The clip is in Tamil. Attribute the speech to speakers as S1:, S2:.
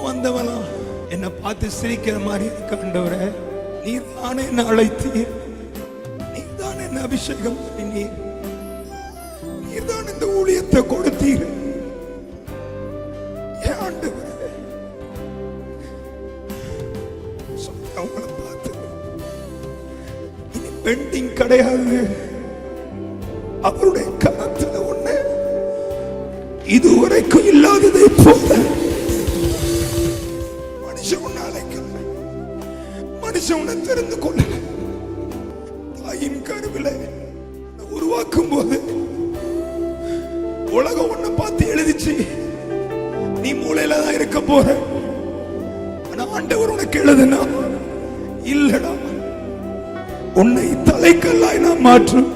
S1: வந்தவனா என்னை பார்த்து சிரிக்கிற மாதிரி இருக்கு. ஆண்டவரே, நீர் தானே என்ன அழைத்தீர், நீர் தான் என்ன அபிஷேகம் பண்ணினீர், நீர் தான் இந்த ஊழியத்தை கொடுத்தீர். ஏன் ஆண்டவரே அவங்களை பார்த்து இனி பெண்டிங் கிடையாது. அவருடைய கரத்துல ஒண்ணு இதுவரைக்கும் இல்லாததை போல மனுஷன் உன்னை அழைக்கல, மனுஷன் உன்னை தெரிந்து கொள்ளல. தாயின் கருவில உருவாக்கும் போது உலகம் உன்னை பார்த்து எழுதிச்சு, நீ மூளையில தான் இருக்க போற. ஆனா ஆண்டவர் உனக்கு எழுதுனா, இல்லடா, உன்னை தலைக்கல்லாய் நான் மாற்றும்.